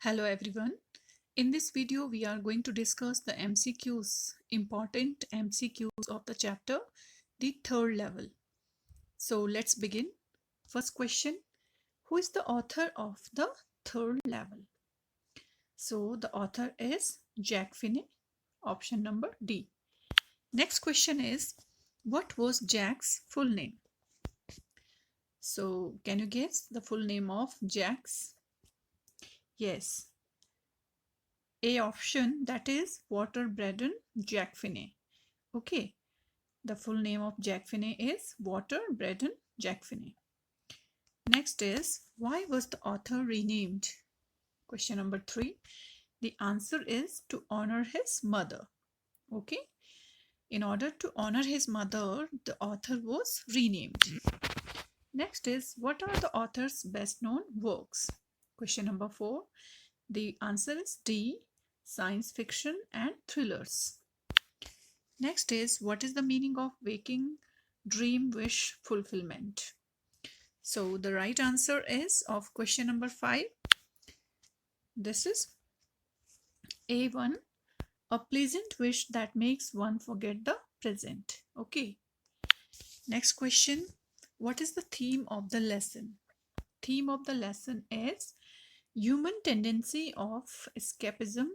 Hello everyone. In this video, we are going to discuss the MCQs, important MCQs of the chapter, the third level. So let's begin. First question, who is the author of the third level? So the author is Jack Finney, option number D. Next question is, what was Jack's full name? So can you guess the full name of Jack's? Yes, A option, that is Walter Braden Jack Finney. Okay, the full name of Jack Finney is Walter Braden Jack Finney. Next is, why was the author renamed? Question number 3. The answer is to honor his mother. Okay, in order to honor his mother, the author was renamed. Next is, what are the author's best known works? Question number 4. The answer is D, science fiction and thrillers. Next is, what is the meaning of waking dream wish fulfillment? So the right answer is of question number 5. This is A1, a pleasant wish that makes one forget the present. Okay. Next question, what is the theme of the lesson? Theme of the lesson is human tendency of escapism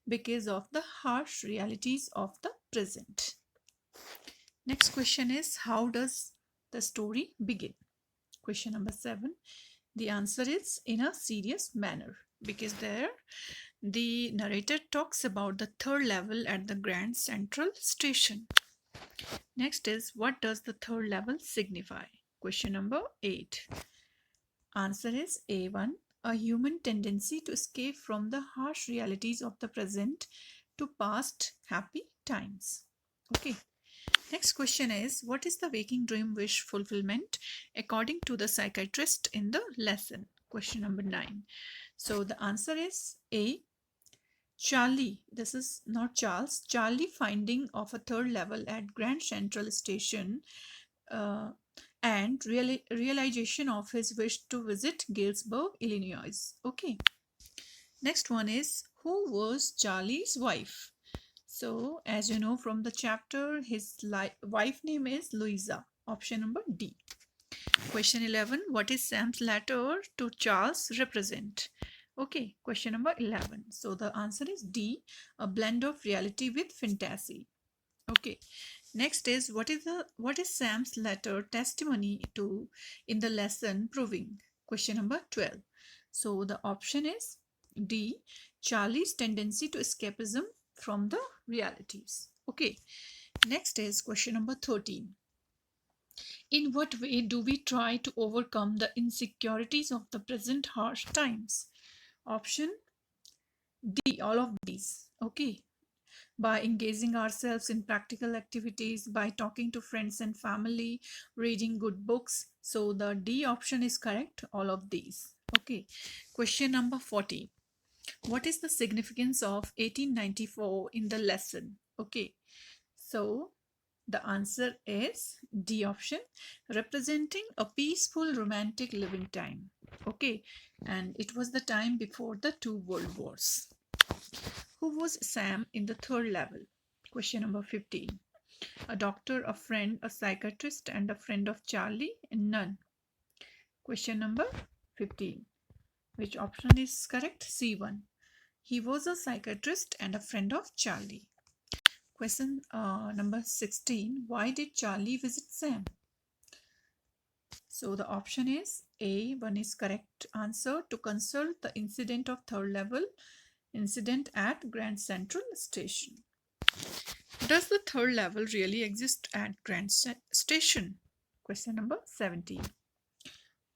because of the harsh realities of the present. Next question is, how does the story begin? Question number 7. The answer is in a serious manner, because there the narrator talks about the third level at the Grand Central Station. Next is, what does the third level signify? Question number 8. Answer is A1, a human tendency to escape from the harsh realities of the present to past happy times. Okay. Next question is, what is the waking dream wish fulfillment according to the psychiatrist in the lesson? Question number 9. So the answer is A, Charlie. This is not Charles. Charlie finding of a third level at Grand Central Station and realization of his wish to visit Galesburg, Illinois. Okay. Next one is, who was Charlie's wife? So, as you know from the chapter, his wife name is Louisa. Option number D. Question 11. What is Sam's letter to Charles represent? Okay, question number 11. So, the answer is D, a blend of reality with fantasy. Okay. Next is, what is Sam's letter testimony to in the lesson proving? Question number 12. So, the option is D, Charlie's tendency to escapism from the realities. Okay. Next is question number 13. In what way do we try to overcome the insecurities of the present harsh times? Option D, all of these. Okay. By engaging ourselves in practical activities, by talking to friends and family, reading good books. So the D option is correct, all of these. Okay. Question number 40. What is the significance of 1894 in the lesson? Okay, so the answer is D option, representing a peaceful romantic living time. Okay, and it was the time before the two world wars. Who was Sam in the third level? Question number 15. A doctor, a friend, a psychiatrist, and a friend of Charlie, and none. Question number 15. Which option is correct? C1. He was a psychiatrist and a friend of Charlie. Question number 16. Why did Charlie visit Sam? So the option is A. One is correct answer, to consult the incident of third level incident at Grand Central Station. Does the third level really exist at Grand Station? Question number 17.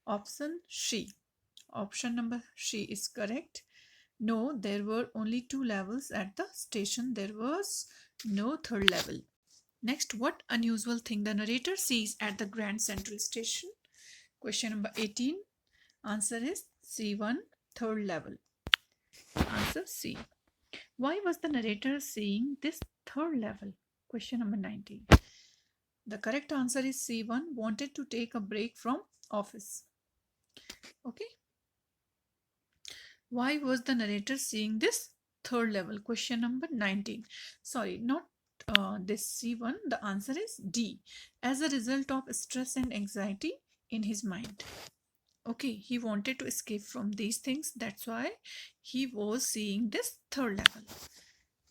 Option C. Option number C is correct. No, there were only 2 levels at the station. There was no third level. Next, what unusual thing the narrator sees at the Grand Central Station? Question number 18. Answer is C1, third level. Answer C. Why was the narrator seeing this third level? Question number 19. The correct answer is C1, wanted to take a break from office. Okay. Why was the narrator seeing this third level? Question number 19. Sorry, not this C1. The answer is D. As a result of stress and anxiety in his mind. Okay, he wanted to escape from these things. That's why he was seeing this third level.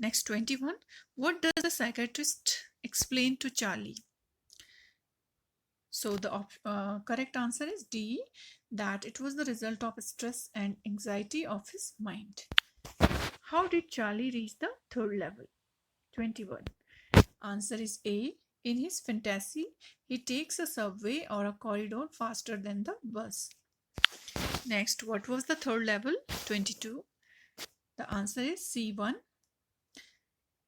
Next, 21. What does the psychiatrist explain to Charlie? So the correct answer is D, that it was the result of stress and anxiety of his mind. How did Charlie reach the third level? 21. Answer is A. In his fantasy, he takes a subway or a corridor faster than the bus. Next, what was the third level? 22. The answer is C1.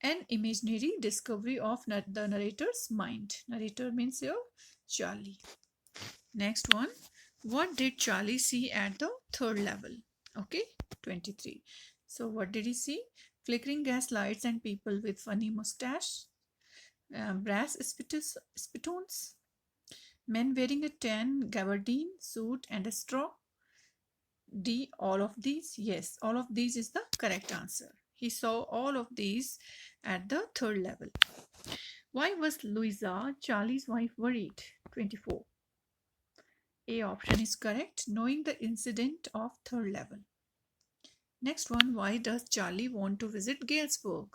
An imaginary discovery of the narrator's mind. Narrator means your Charlie. Next one. What did Charlie see at the third level? Okay, 23. So what did he see? Flickering gas lights and people with funny mustache. Brass spittoons. Men wearing a tan gabardine suit and a straw. D, all of these? Yes, all of these is the correct answer. He saw all of these at the third level. Why was Louisa, Charlie's wife, worried? 24. A option is correct, knowing the incident of third level. Next one, why does Charlie want to visit Galesburg?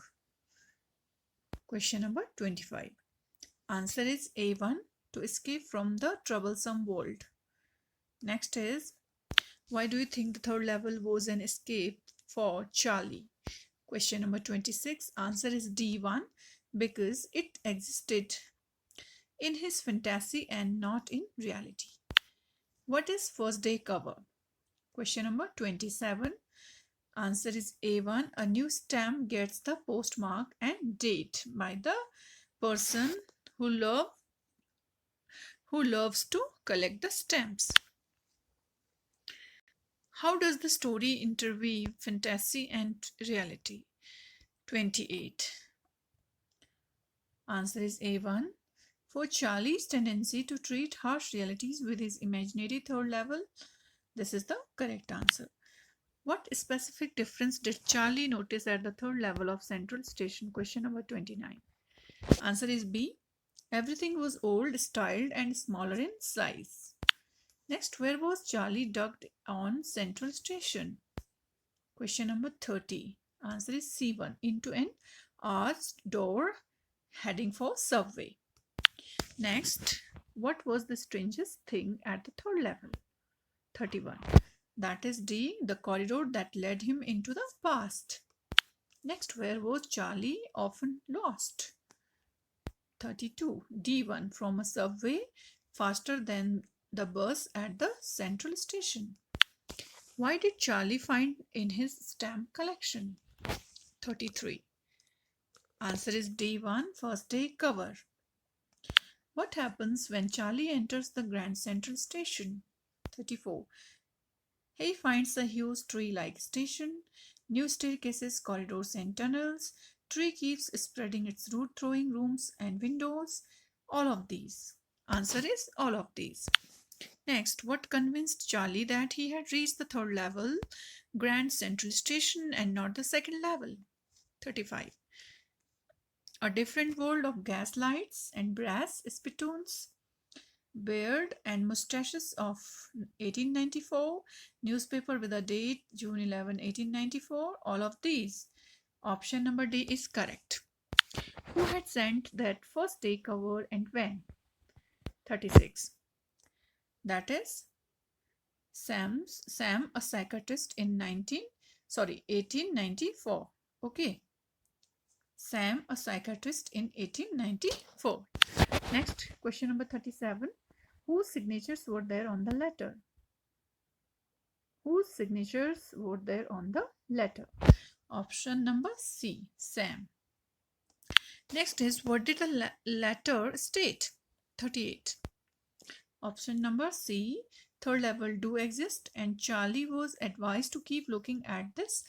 Question number 25. Answer is A1, to escape from the troublesome world. Next is, why do you think the third level was an escape for Charlie? Question number 26. Answer is D1, because it existed in his fantasy and not in reality. What is first day cover? Question number 27. Answer is A1. A new stamp gets the postmark and date by the person who loves to collect the stamps. How does the story interweave fantasy and reality? 28. Answer is A1. For Charlie's tendency to treat harsh realities with his imaginary third level, this is the correct answer. What specific difference did Charlie notice at the third level of Central Station? Question number 29. Answer is B. Everything was old, styled and smaller in size. Next, where was Charlie docked on Central Station? Question number 30. Answer is C1. Into an arched door heading for subway. Next, what was the strangest thing at the third level? 31. That is D, the corridor that led him into the past. Next, where was Charlie often lost? 32. D1, from a subway faster than the bus at the Central Station. Why did Charlie find in his stamp collection? 33. Answer is D1, first day cover. What happens when Charlie enters the Grand Central Station? 34. He finds a huge tree-like station, new staircases, corridors and tunnels. Tree keeps spreading its root, throwing rooms and windows. All of these. Answer is all of these. Next, what convinced Charlie that he had reached the third level, Grand Central Station, and not the second level? 35. A different world of gas lights and brass spittoons, beard and mustaches of 1894, newspaper with a date June 11, 1894, all of these. Option number D is correct. Who had sent that first day cover and when? 36. That is Sam, a psychiatrist in 1894. Okay. Sam, a psychiatrist in 1894. Next, question number 37. Whose signatures were there on the letter? Whose signatures were there on the letter? Option number C, Sam. Next is, what did the letter state? 38. Option number C, third level do exist and Charlie was advised to keep looking at this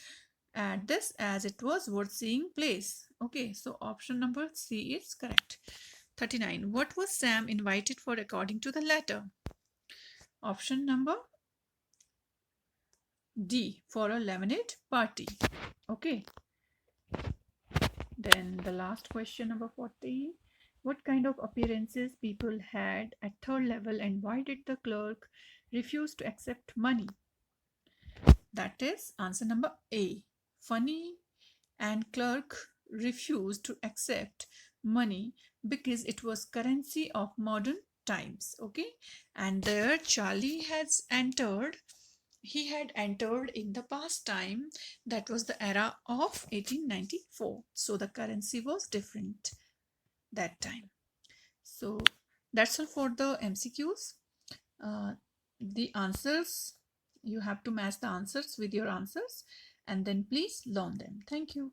as it was worth seeing place. Okay, so option number C is correct. 39. What was Sam invited for according to the letter? Option number D for a lemonade party. Okay. Then the last question, number 14. What kind of appearances people had at third level and why did the clerk refuse to accept money? That is answer number A. Funny and clerk refused to accept money because it was currency of modern times. Okay. And there Charlie has entered. He had entered in the past time, that was the era of 1894. So the currency was different that time. So that's all for the MCQs. The answers, you have to match the answers with your answers and then please learn them. Thank you.